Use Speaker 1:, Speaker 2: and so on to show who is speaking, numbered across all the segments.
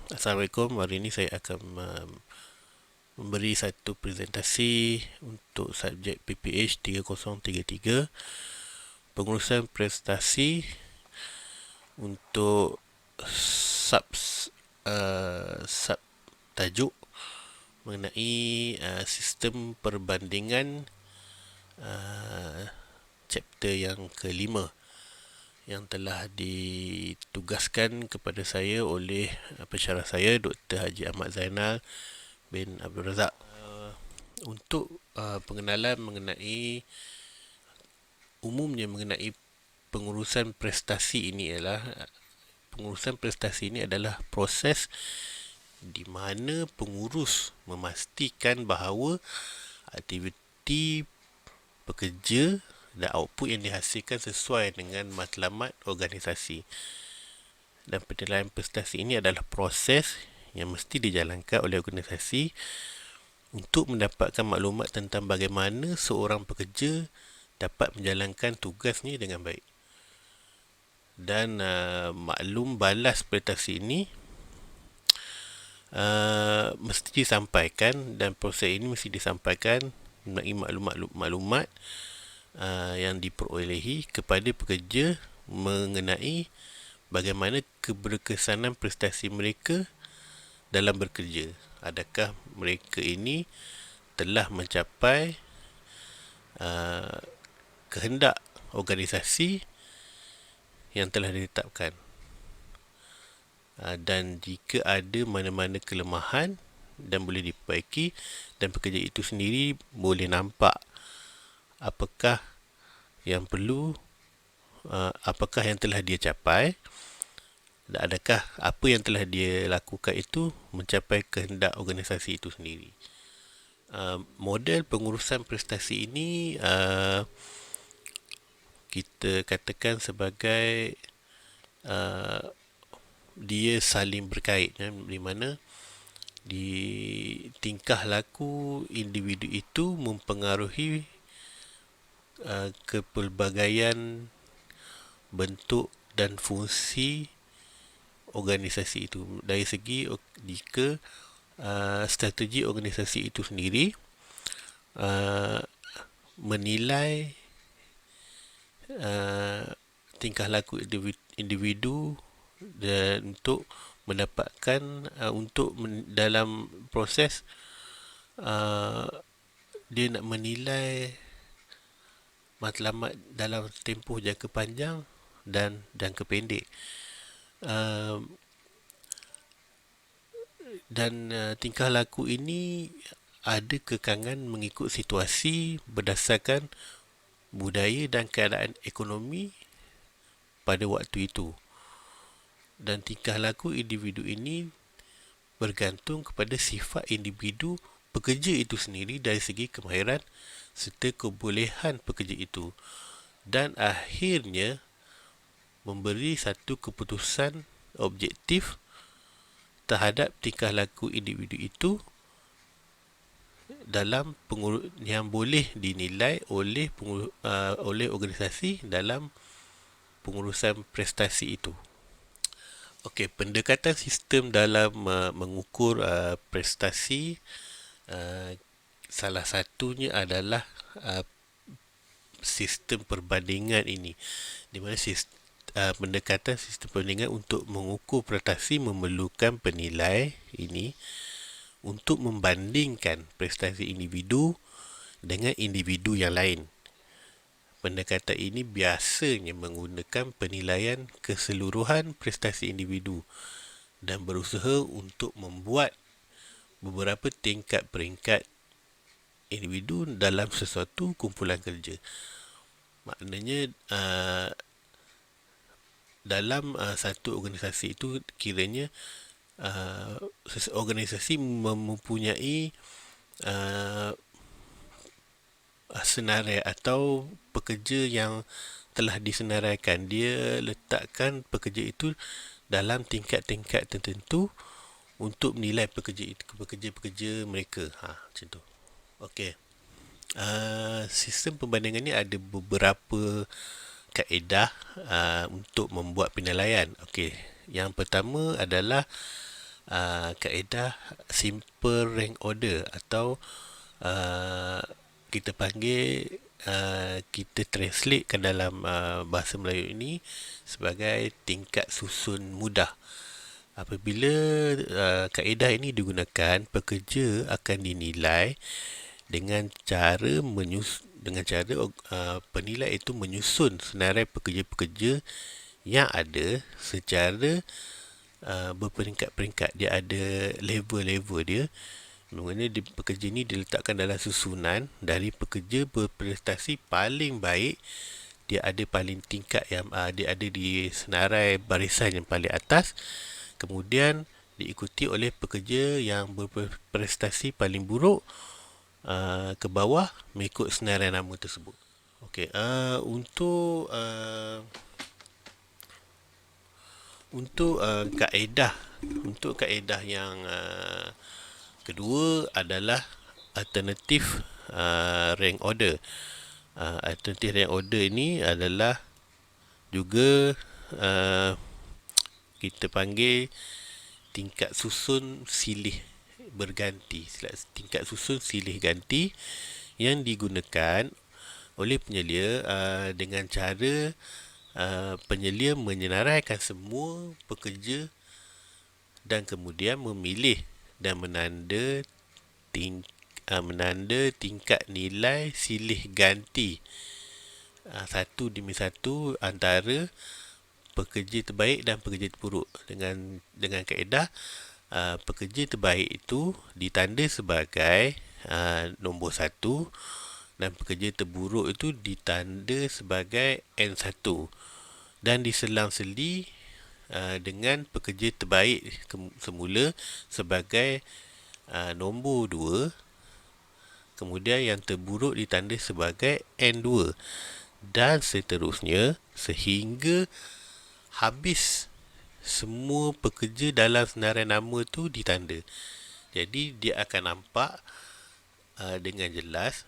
Speaker 1: Assalamualaikum. Hari ini saya akan memberi satu presentasi untuk subjek PPH 3033, pengurusan prestasi untuk sub sub tajuk mengenai sistem perbandingan chapter yang kelima yang telah ditugaskan kepada saya oleh pensyarah saya Dr. Haji Ahmad Zainal bin Abdul Razak. Untuk pengenalan mengenai pengurusan prestasi ini adalah proses di mana pengurus memastikan bahawa aktiviti pekerja dan output yang dihasilkan sesuai dengan matlamat organisasi. Dan penilaian prestasi ini adalah proses yang mesti dijalankan oleh organisasi untuk mendapatkan maklumat tentang bagaimana seorang pekerja dapat menjalankan tugasnya dengan baik. Dan maklum balas prestasi ini mesti disampaikan, dan proses ini mesti disampaikan mengenai maklumat yang diperolehi kepada pekerja mengenai bagaimana keberkesanan prestasi mereka dalam bekerja. Adakah mereka ini telah mencapai kehendak organisasi yang telah ditetapkan, dan jika ada mana-mana kelemahan dan boleh diperbaiki, dan pekerja itu sendiri boleh nampak apakah yang perlu, apakah yang telah dia capai, dan adakah apa yang telah dia lakukan itu mencapai kehendak organisasi itu sendiri. Model pengurusan prestasi ini kita katakan sebagai dia saling berkait, di mana di tingkah laku individu itu mempengaruhi kepelbagaian bentuk dan fungsi organisasi itu. Dari segi jika strategi organisasi itu sendiri menilai tingkah laku individu dan untuk mendapatkan dalam proses dia nak menilai matlamat dalam tempoh jangka panjang dan jangka pendek. Dan tingkah laku ini ada kekangan mengikut situasi berdasarkan budaya dan keadaan ekonomi pada waktu itu. Dan tingkah laku individu ini bergantung kepada sifat individu pekerja itu sendiri dari segi kemahiran serta kebolehan pekerja itu, dan akhirnya memberi satu keputusan objektif terhadap tingkah laku individu itu dalam yang boleh dinilai oleh organisasi dalam pengurusan prestasi itu. Okey, pendekatan sistem dalam mengukur prestasi, salah satunya adalah sistem perbandingan ini, di mana pendekatan sistem perbandingan untuk mengukur prestasi memerlukan penilai ini untuk membandingkan prestasi individu dengan individu yang lain. Pendekatan ini biasanya menggunakan penilaian keseluruhan prestasi individu dan berusaha untuk membuat beberapa tingkat peringkat individu dalam sesuatu kumpulan kerja. Maknanya dalam satu organisasi itu kiranya organisasi mempunyai senarai atau pekerja yang telah disenaraikan. Dia letakkan pekerja itu dalam tingkat-tingkat tertentu untuk menilai pekerja mereka. Macam tu. Okey. Sistem perbandingan ni ada beberapa kaedah untuk membuat penilaian. Okey. Yang pertama adalah kaedah simple rank order, atau kita panggil, kita translate ke dalam bahasa Melayu ini sebagai tingkat susun mudah. Apabila kaedah ini digunakan, pekerja akan dinilai dengan cara penilai itu menyusun senarai pekerja-pekerja yang ada secara berperingkat-peringkat. Dia ada level-level dia. Mengenai pekerja ini diletakkan dalam susunan dari pekerja berprestasi paling baik. Dia ada paling tingkat yang dia ada di senarai barisan yang paling atas. Kemudian diikuti oleh pekerja yang berprestasi paling buruk ke bawah mengikut senarai nama tersebut. Okey, untuk kaedah yang kedua adalah alternative rank order. Alternative rank order ini adalah juga kita panggil tingkat susun silih berganti. Tingkat susun silih ganti yang digunakan oleh penyelia dengan cara penyelia menyenaraikan semua pekerja dan kemudian memilih dan menanda tingkat nilai silih ganti satu demi satu antara pekerja terbaik dan pekerja terburuk. Dengan kaedah, pekerja terbaik itu ditanda sebagai nombor 1 dan pekerja terburuk itu ditanda sebagai N1, dan diselang-seli dengan pekerja terbaik semula sebagai nombor 2, kemudian yang terburuk ditanda sebagai N2, dan seterusnya sehingga habis semua pekerja dalam senarai nama tu ditanda. Jadi dia akan nampak dengan jelas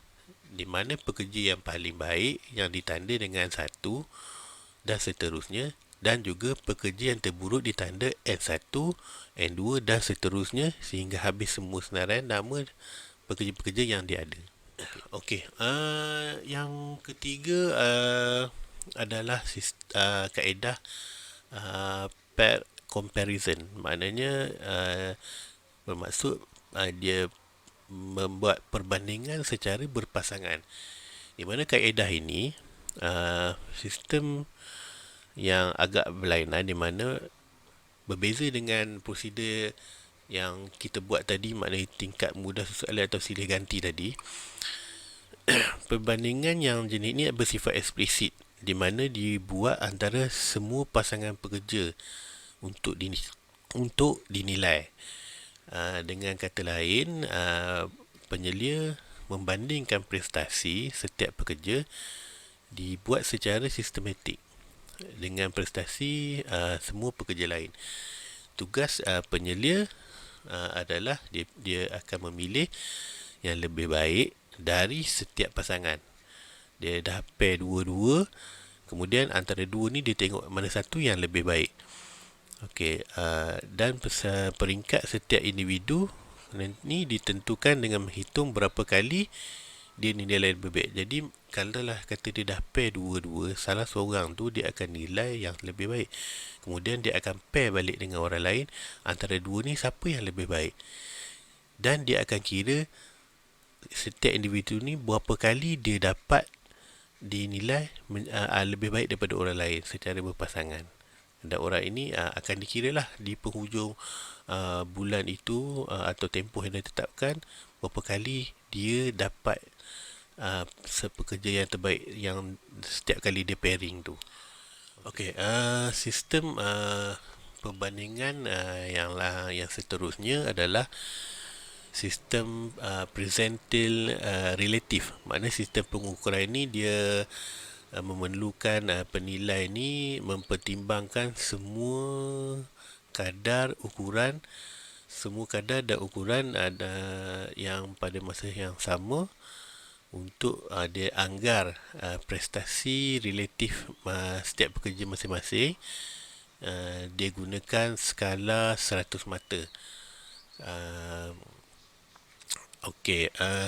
Speaker 1: di mana pekerja yang paling baik yang ditanda dengan 1 dan seterusnya, dan juga pekerja yang terburuk ditanda N1, N2 dan seterusnya sehingga habis semua senarai nama pekerja-pekerja yang dia ada. Okey, yang ketiga adalah kaedah pair comparison. Maknanya bermaksud dia membuat perbandingan secara berpasangan. Di mana kaedah ini sistem yang agak berlainan, di mana berbeza dengan prosedur yang kita buat tadi, maknanya tingkat mudah susun alih atau silih ganti tadi. Perbandingan yang jenis ini bersifat eksplisit, di mana dibuat antara semua pasangan pekerja untuk dinilai. Dengan kata lain, penyelia membandingkan prestasi setiap pekerja dibuat secara sistematik dengan prestasi semua pekerja lain. Tugas penyelia adalah dia akan memilih yang lebih baik dari setiap pasangan. Dia dah pair dua-dua, kemudian antara dua ni dia tengok mana satu yang lebih baik. Okey, dan peringkat setiap individu ni ditentukan dengan menghitung berapa kali dia nilai lebih baik. Jadi kalau lah kata dia dah pair dua-dua, salah seorang tu dia akan nilai yang lebih baik. Kemudian dia akan pair balik dengan orang lain, antara dua ni siapa yang lebih baik. Dan dia akan kira setiap individu ni berapa kali dia dapat dinilai lebih baik daripada orang lain secara berpasangan. Dan orang ini akan dikira lah di penghujung bulan itu atau tempoh yang ditetapkan, berapa kali dia dapat sepekerja yang terbaik yang setiap kali dia pairing tu. Okey, sistem perbandingan yang seterusnya adalah sistem presentil relatif. Maknanya sistem pengukuran ini dia memerlukan penilai ni mempertimbangkan semua kadar dan ukuran ada yang pada masa yang sama untuk dia anggar prestasi relatif setiap pekerja masing-masing dia gunakan skala 100 mata. Uh,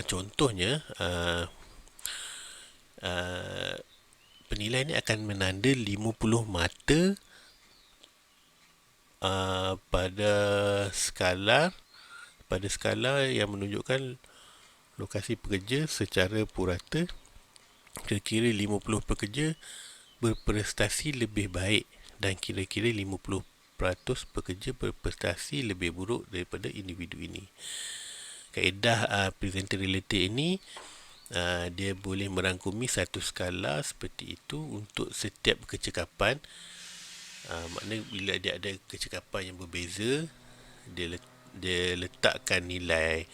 Speaker 1: contohnya penilai ni akan menanda 50 mata pada skala yang menunjukkan lokasi pekerja secara purata. Kira-kira 50 pekerja berprestasi lebih baik dan kira-kira 50% pekerja berprestasi lebih buruk daripada individu ini. Kaedah presenter related ini dia boleh merangkumi satu skala seperti itu untuk setiap kecekapan. Maknanya bila dia ada kecekapan yang berbeza, dia letakkan nilai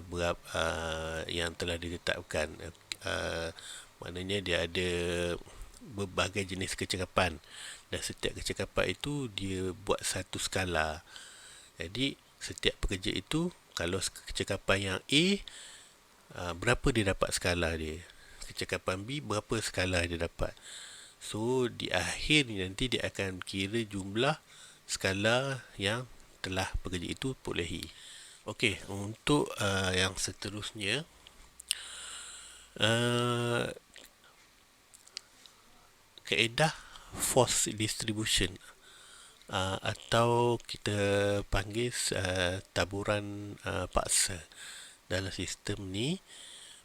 Speaker 1: berapa yang telah ditetapkan. Maknanya dia ada berbagai jenis kecekapan dan setiap kecekapan itu dia buat satu skala. Jadi setiap pekerja itu, kalau kecekapan yang A, berapa dia dapat skala dia, kecekapan B berapa skala dia dapat. So di akhir nanti dia akan kira jumlah skala yang telah pekerja itu perolehi. Okey, untuk yang seterusnya, kaedah force distribution atau kita panggil taburan paksa. Dalam sistem ni,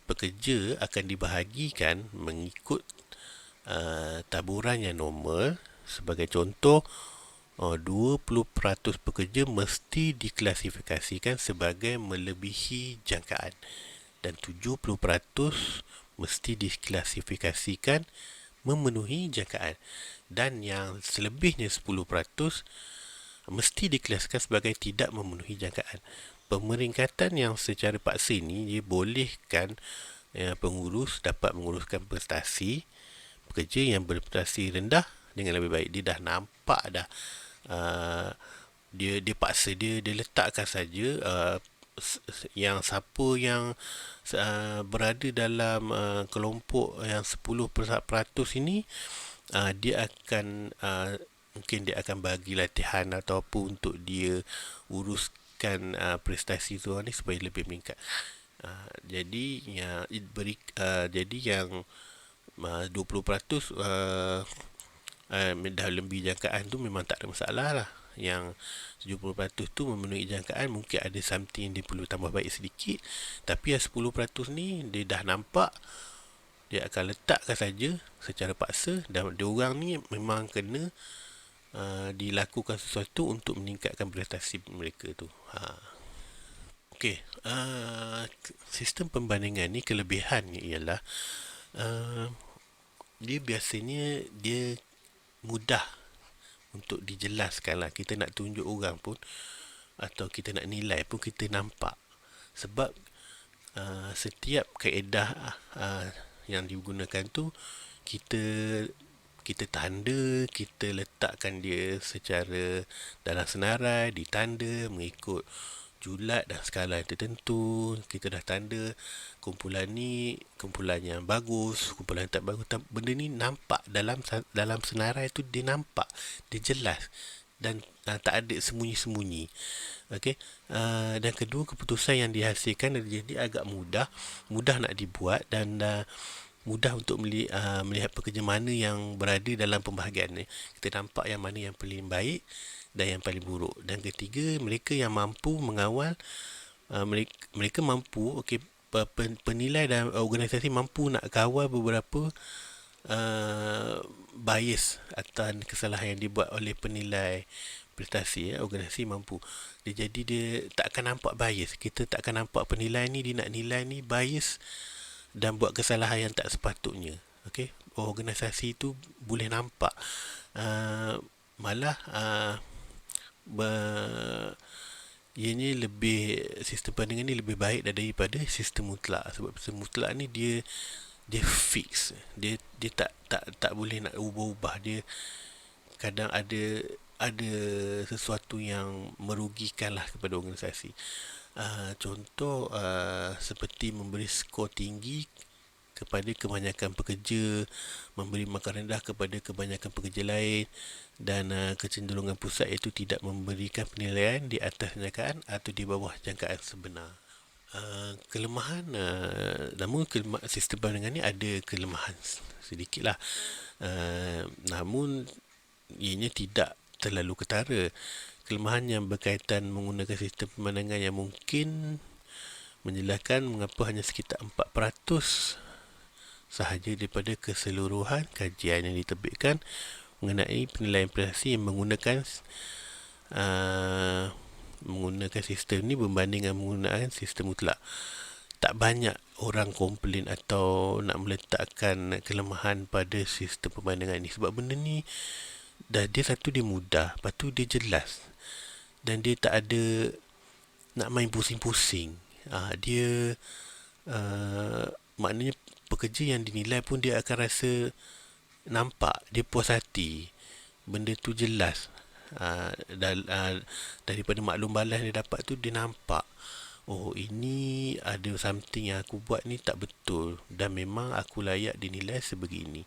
Speaker 1: pekerja akan dibahagikan mengikut taburan yang normal. Sebagai contoh, 20% pekerja mesti diklasifikasikan sebagai melebihi jangkaan dan 70% mesti diklasifikasikan memenuhi jangkaan, dan yang selebihnya 10% mesti diklasifikasikan sebagai tidak memenuhi jangkaan. Pemeringkatan yang secara paksa ini dia bolehkan pengurus dapat menguruskan prestasi pekerja yang berprestasi rendah dengan lebih baik. Dia dah nampak dah, dia paksa, dia letakkan saja yang siapa yang berada dalam kelompok yang 10% ini, dia akan mungkin dia akan bagi latihan atau apa untuk dia uruskan prestasi tu ni supaya lebih meningkat. Jadi yang 20% dah lebih jangkaan tu memang tak ada masalah lah. Yang 70% tu memenuhi jangkaan, mungkin ada something yang dia perlu tambah baik sedikit, tapi yang 10% ni dia dah nampak, dia akan letakkan saja secara paksa, dan diorang ni memang kena dilakukan sesuatu untuk meningkatkan prestasi mereka tu. Okey, sistem pembandingan ni kelebihannya ialah dia biasanya dia mudah untuk dijelaskan lah. Kita nak tunjuk orang pun atau kita nak nilai pun kita nampak. Sebab setiap kaedah yang digunakan tu kita tanda, kita letakkan dia secara dalam senarai, ditanda mengikut julat dan skala yang tertentu. Kita dah tanda kumpulan ni kumpulan yang bagus, kumpulan yang tak bagus. Benda ni nampak dalam senarai tu, dia nampak, dia jelas dan tak ada sembunyi-sembunyi. Okey, dan kedua, keputusan yang dihasilkan jadi agak mudah nak dibuat dan mudah untuk melihat pekerja mana yang berada dalam pembahagian ni. Kita nampak yang mana yang paling baik dan yang paling buruk. Dan ketiga, mereka yang mampu mengawal, mereka mampu, penilai dan organisasi mampu nak kawal beberapa bias atau kesalahan yang dibuat oleh penilai prestasi. Organisasi mampu. Jadi dia tak akan nampak bias. Kita tak akan nampak penilai ni, dia nak nilai ni bias dan buat kesalahan yang tak sepatutnya. Okey, organisasi tu boleh nampak. Malah ianya sistem bandingan ni lebih baik daripada sistem mutlak. Sebab sistem mutlak ni dia fix, dia tak boleh nak ubah-ubah. Dia kadang ada sesuatu yang merugikan lah kepada organisasi. Contoh seperti memberi skor tinggi kepada kebanyakan pekerja, memberi makan rendah kepada kebanyakan pekerja lain, dan kecenderungan pusat itu tidak memberikan penilaian di atas jangkaan atau di bawah jangkaan sebenar. Kelemahan, namun sistem pandangan ni ada kelemahan sedikit lah. Namun ianya tidak terlalu ketara. Kelemahan yang berkaitan menggunakan sistem pemandangan yang mungkin menjelaskan mengapa hanya sekitar 4% sahaja daripada keseluruhan kajian yang diterbitkan mengenai penilaian prestasi yang menggunakan sistem ni berbanding dengan menggunakan sistem mutlak. Tak banyak orang komplain atau nak meletakkan kelemahan pada sistem pemandangan ni, sebab benda ni dia mudah, lepas tu dia jelas, dan dia tak ada nak main pusing-pusing. Dia maknanya pekerja yang dinilai pun dia akan rasa nampak, dia puas hati, benda tu jelas. Daripada maklum balas dia dapat tu, dia nampak, oh ini ada something yang aku buat ni tak betul, dan memang aku layak dinilai sebegini.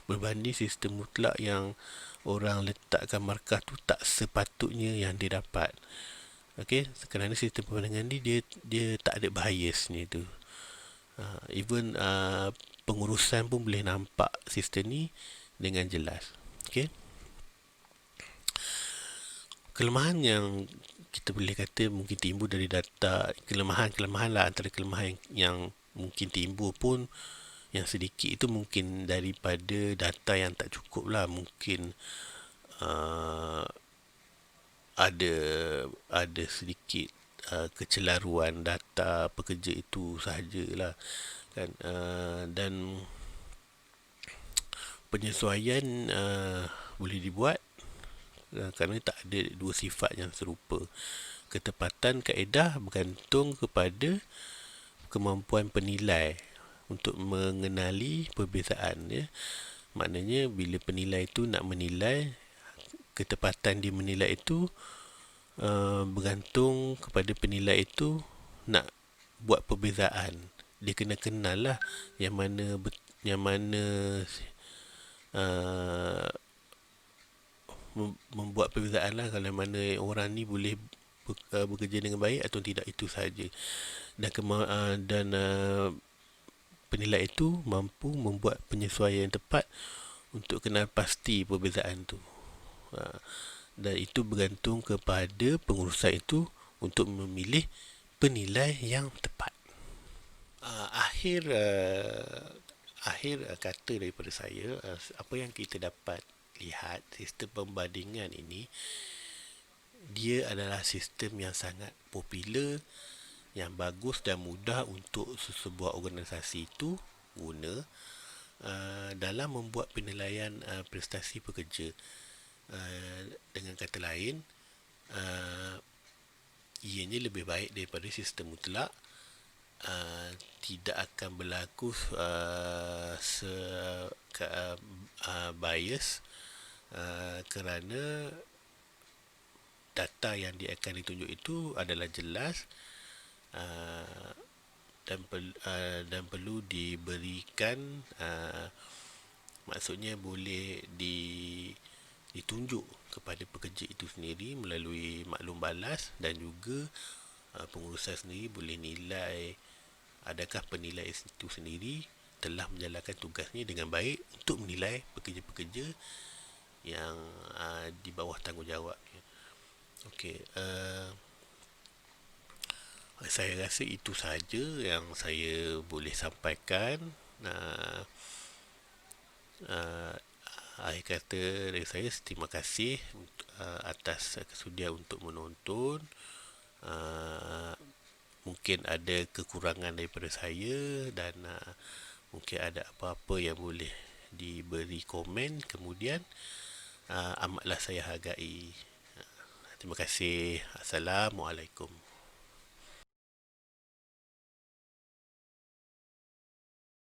Speaker 1: Berbanding sistem mutlak yang orang letakkan markah tu tak sepatutnya yang dia dapat. Okey, kerana sistem pemandangan ni dia tak ada biasnya tu. Even pengurusan pun boleh nampak sistem ni dengan jelas. Okey. Kelemahan yang kita boleh kata mungkin timbul dari data, kelemahan lah, antara kelemahan yang mungkin timbul pun yang sedikit itu mungkin daripada data yang tak cukup lah. Mungkin ada sedikit kecelaruan data pekerja itu sahajalah kan. Dan penyesuaian boleh dibuat kerana tak ada dua sifat yang serupa. Ketepatan kaedah bergantung kepada kemampuan penilai untuk mengenali perbezaan, ya. Maknanya bila penilai itu nak menilai, ketepatan dia menilai itu bergantung kepada penilai itu nak buat perbezaan. Dia kena kenal lah yang mana membuat perbezaan lah, kalau mana orang ni boleh bekerja dengan baik atau tidak, itu sahaja. Dan penilai itu mampu membuat penyesuaian yang tepat untuk kenal pasti perbezaan tu. Dan itu bergantung kepada pengurusan itu untuk memilih penilai yang tepat. Akhir kata daripada saya, apa yang kita dapat lihat, sistem pembandingan ini dia adalah sistem yang sangat popular, yang bagus dan mudah untuk sebuah organisasi itu guna dalam membuat penilaian prestasi pekerja. Dengan kata lain, ianya lebih baik daripada sistem mutlak. Tidak akan berlaku bias kerana data yang dia akan ditunjuk itu adalah jelas dan perlu diberikan, maksudnya boleh ditunjuk kepada pekerja itu sendiri melalui maklum balas, dan juga pengurusan sendiri boleh nilai adakah penilai itu sendiri telah menjalankan tugasnya dengan baik untuk menilai pekerja-pekerja yang di bawah tanggungjawabnya. Okey, saya rasa itu sahaja yang saya boleh sampaikan. Akhir kata dari saya, terima kasih atas kesudian untuk menonton. Mungkin ada kekurangan daripada saya, dan mungkin ada apa-apa yang boleh diberi komen kemudian, amatlah saya hargai. Terima kasih. Assalamualaikum.